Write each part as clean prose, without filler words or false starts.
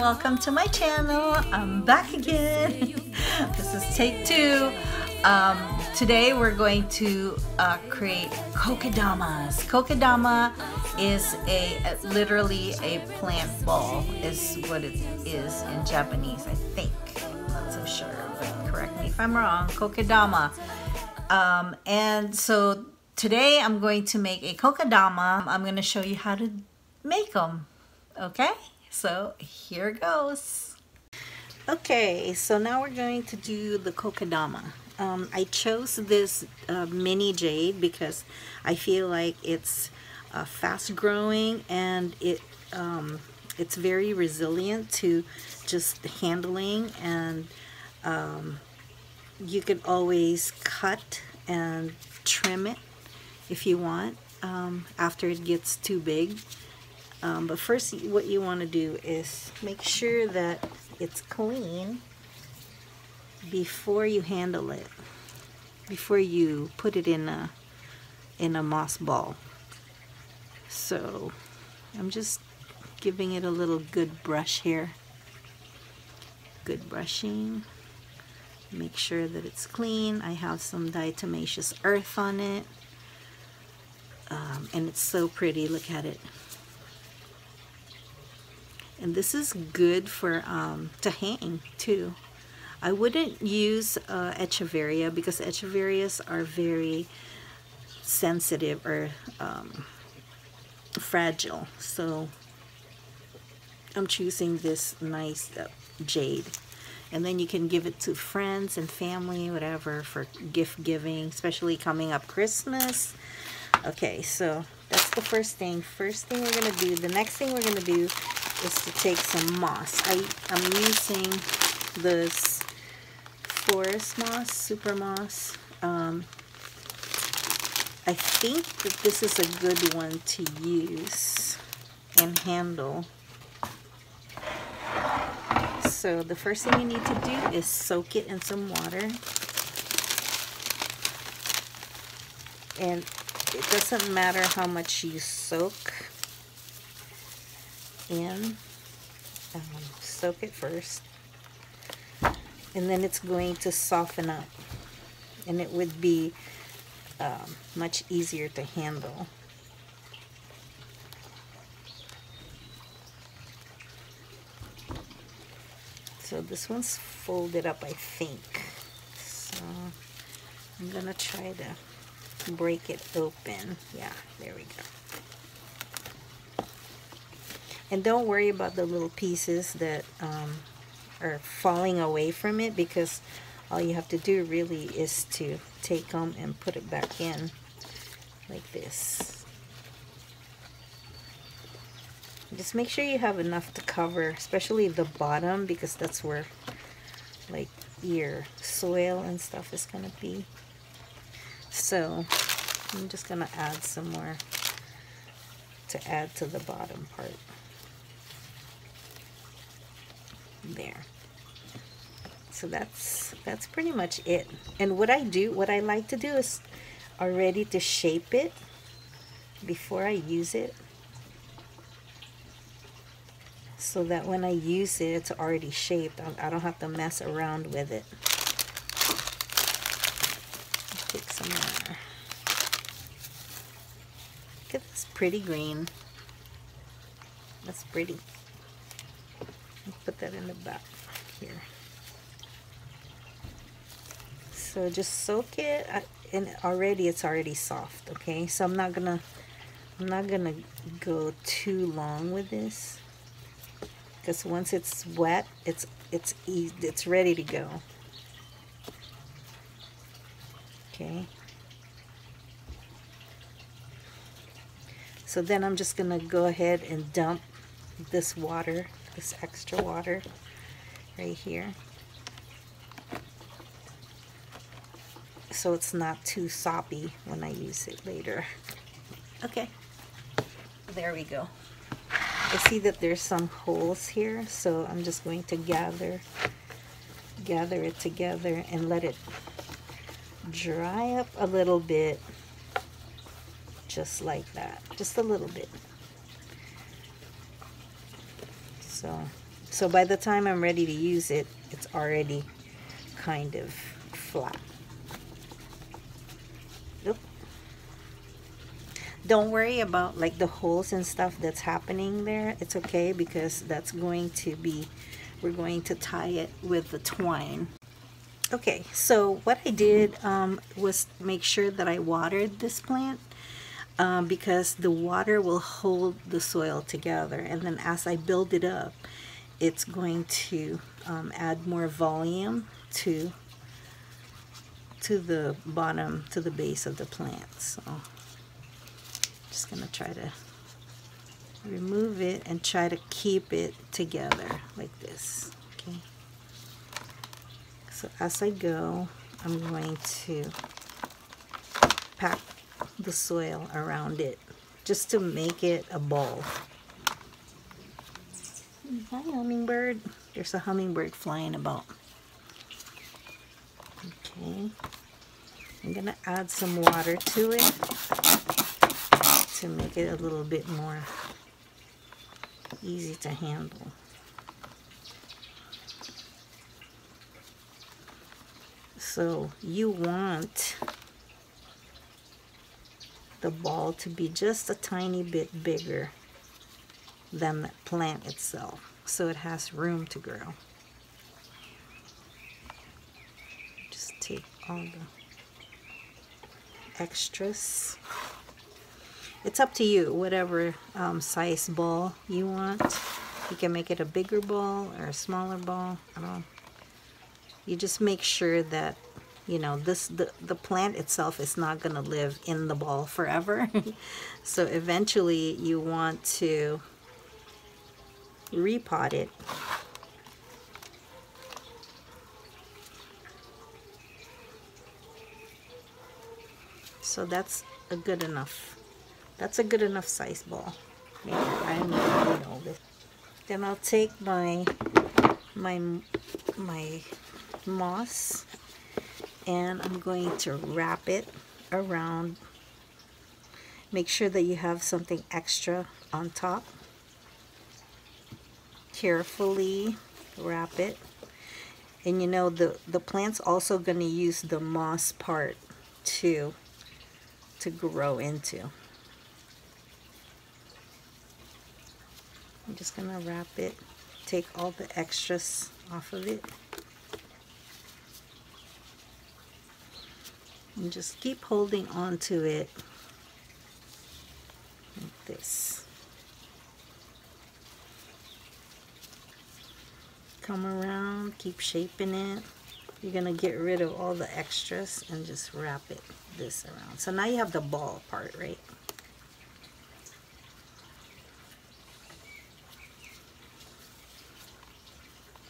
welcome to my channel. I'm back again. This is take two. Today we're going to create kokedamas. Kokedama is literally a plant ball is what it is in Japanese, I think. I'm not so sure, but correct me if I'm wrong. Kokedama. And so today I'm going to make a kokedama. I'm going to show you how to make them. Okay, so here goes. Okay, so now we're going to do the kokedama. I chose this mini jade because I feel like it's fast growing and it's very resilient to just handling, and you can always cut and trim it if you want after it gets too big. But first what you want to do is make sure that it's clean before you handle it, before you put it in a moss ball. So I'm just giving it a little good brush here. Good brushing. Make sure that it's clean. I have some diatomaceous earth on it. And it's so pretty. Look at it. And this is good for to hang too. I wouldn't use echeveria because echeverias are very sensitive or fragile. So I'm choosing this nice jade. And then you can give it to friends and family, whatever, for gift giving, especially coming up Christmas. Okay, so that's the first thing. First thing we're going to do, the next thing we're going to do is to take some moss. I'm using this forest moss, super moss. I think that this is a good one to use and handle. So the first thing you need to do is soak it in some water. And it doesn't matter how much you soak in. Soak it first. And then it's going to soften up. And it would be much easier to handle. So this one's folded up, I think. So I'm gonna try to break it open. Yeah, there we go. And don't worry about the little pieces that are falling away from it, because all you have to do really is to take them and put it back in like this. Just make sure you have enough to cover, especially the bottom, because that's where like your soil and stuff is gonna be. So I'm just gonna add some more to add to the bottom part. There. So that's pretty much it. And what I like to do is already to shape it before I use it, so that when I use it, it's already shaped. I don't have to mess around with it. Take some more. Look at this pretty green. That's pretty. Put that in the back here. So just soak it, and it's already soft. Okay, so I'm not gonna go too long with this, because once it's wet, it's ready to go. Okay. So then I'm just gonna go ahead and dump this water, this extra water right here, so it's not too soppy when I use it later. Okay, there we go. I see that there's some holes here, so I'm just going to gather it together and let it dry up a little bit, just like that, just a little bit. So So by the time I'm ready to use it, it's already kind of flat. Oop. Don't worry about like the holes and stuff that's happening there. It's okay, because that's going to be, we're going to tie it with the twine. Okay, so what I did was make sure that I watered this plant, because the water will hold the soil together, and then as I build it up, it's going to add more volume to the bottom, to the base of the plant. So I'm just gonna try to remove it and try to keep it together like this. Okay, so as I go, I'm going to pack the soil around it just to make it a ball. Hi, hummingbird. There's a hummingbird flying about. Okay, I'm gonna add some water to it to make it a little bit more easy to handle. So you want the ball to be just a tiny bit bigger than the plant itself, so it has room to grow. Just take all the extras. It's up to you, whatever size ball you want. You can make it a bigger ball or a smaller ball. You just make sure that, you know, the plant itself is not going to live in the ball forever. So eventually you want to repot it. So that's a good enough size ball. Maybe I'm not all this. Then I'll take my moss, and I'm going to wrap it around. Make sure that you have something extra on top. Carefully wrap it. And you know, the plant's also going to use the moss part to grow into. I'm just going to wrap it, take all the extras off of it, and just keep holding on to it like this. Come around, keep shaping it. You're going to get rid of all the extras and just wrap it this around. So now you have the ball part, right?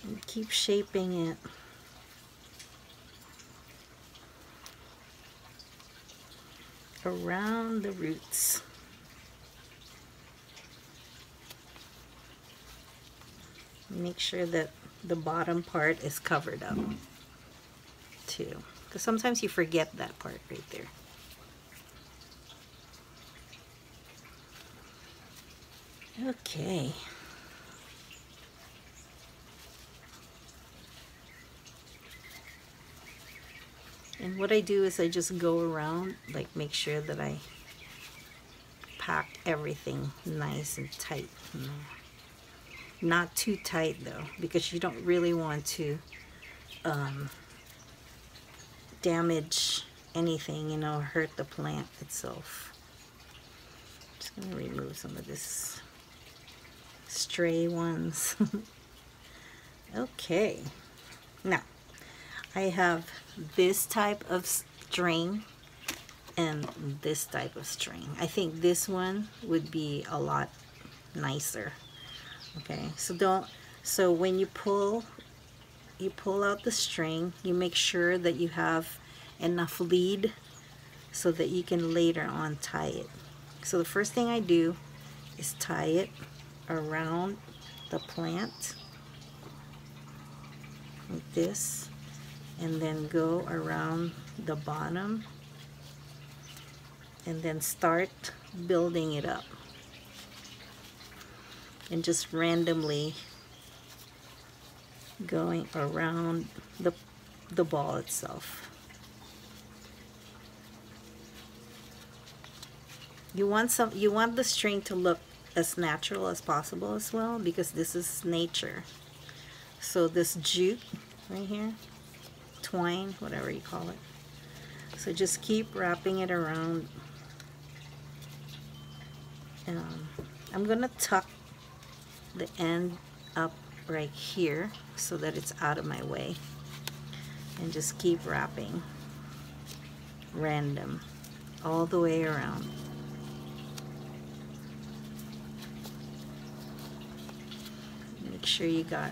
And keep shaping it. Around the roots. Make sure that the bottom part is covered up too, because sometimes you forget that part right there. Okay. And what I do is I just go around, like make sure that I pack everything nice and tight. Not too tight though, because you don't really want to damage anything, you know, hurt the plant itself. Just gonna remove some of this stray ones. Okay, now I have this type of string and this type of string. I think this one would be a lot nicer. Okay, so when you pull out the string, you make sure that you have enough lead so that you can later on tie it. So the first thing I do is tie it around the plant like this, and then go around the bottom and then start building it up, and just randomly going around the ball itself. You want the string to look as natural as possible as well, because this is nature. So this jute right here, twine, whatever you call it. So just keep wrapping it around. I'm gonna tuck the end up right here so that it's out of my way, and just keep wrapping random all the way around. Make sure you got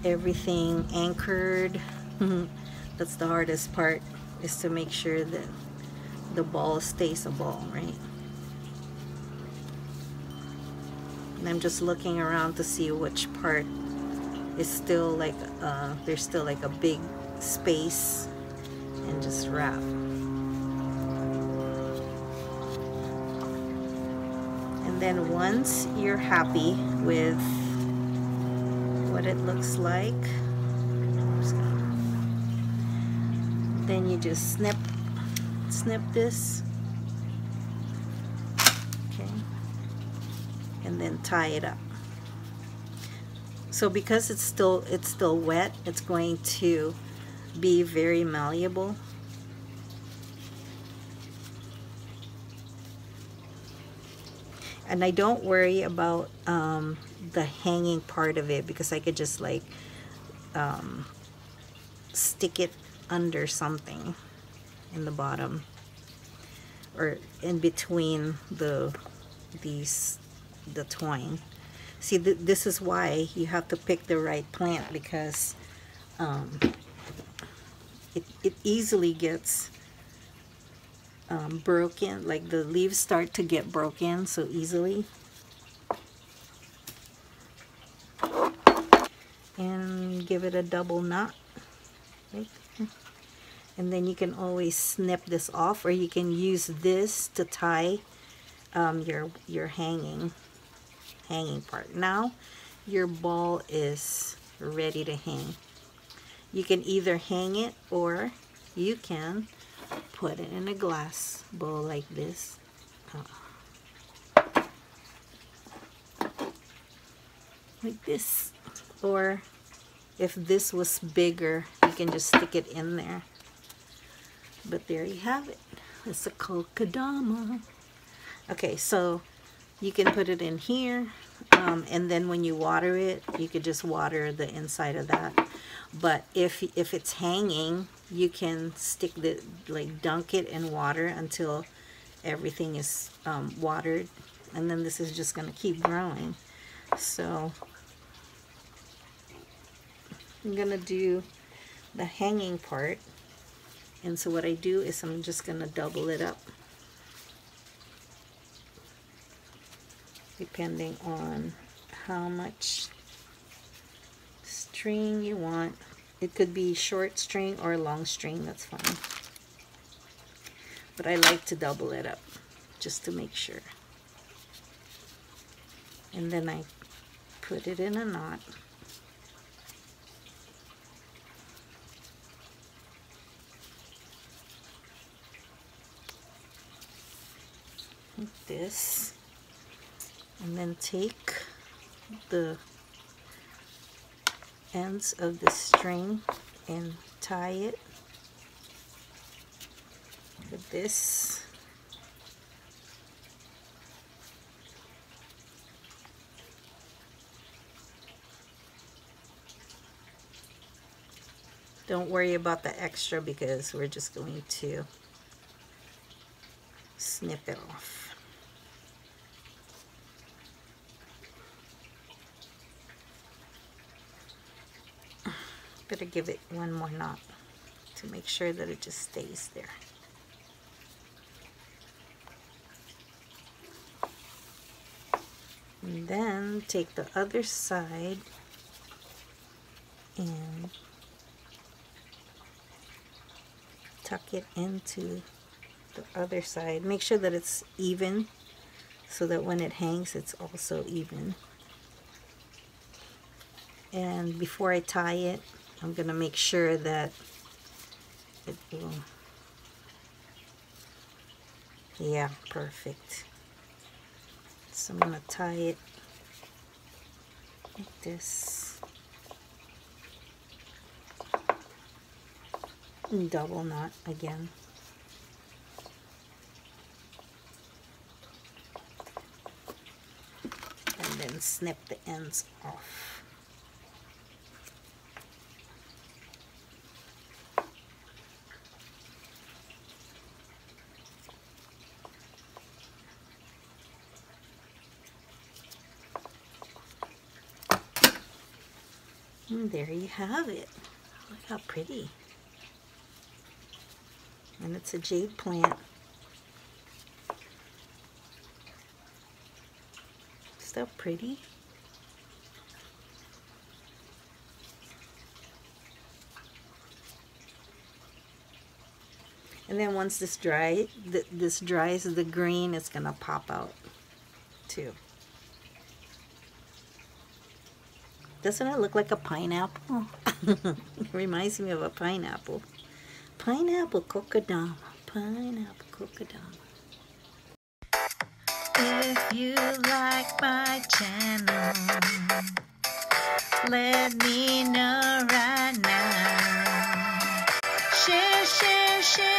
everything anchored. That's the hardest part, is to make sure that the ball stays a ball, right? And I'm just looking around to see which part is still like there's still like a big space, and just wrap. And then once you're happy with what it looks like, then you just snip this, okay, and then tie it up. So because it's still wet, it's going to be very malleable. And I don't worry about the hanging part of it, because I could just like stick it under something in the bottom, or in between the twine. See, this is why you have to pick the right plant, because it easily gets broken. Like the leaves start to get broken so easily. And give it a double knot, right? And then you can always snip this off, or you can use this to tie your hanging part. Now your ball is ready to hang. You can either hang it, or you can put it in a glass bowl like this. Like this. Or if this was bigger, you can just stick it in there. But there you have it. It's a kokedama. Okay, so you can put it in here, and then when you water it, you could just water the inside of that. But if it's hanging, you can stick dunk it in water until everything is watered, and then this is just going to keep growing. So I'm going to do the hanging part, and so what I do is I'm just going to double it up, depending on how much string you want. It could be short string or long string, that's fine. But I like to double it up just to make sure. And then I put it in a knot. Like this. And then take the ends of the string and tie it with this. Don't worry about the extra, because we're just going to snip it off. Better give it one more knot to make sure that it just stays there. And then take the other side and tuck it into the other side. Make sure that it's even, so that when it hangs, it's also even. And before I tie it, I'm gonna make sure that it will, yeah, perfect. So I'm gonna tie it like this. Double knot again. And then snip the ends off. And there you have it. Look how pretty. And it's a jade plant. So pretty. And then once this dries, the green is gonna pop out too. Doesn't it look like a pineapple? It reminds me of a pineapple. Pineapple kokedama. Pineapple kokedama. If you like my channel, let me know right now. Share, share, share.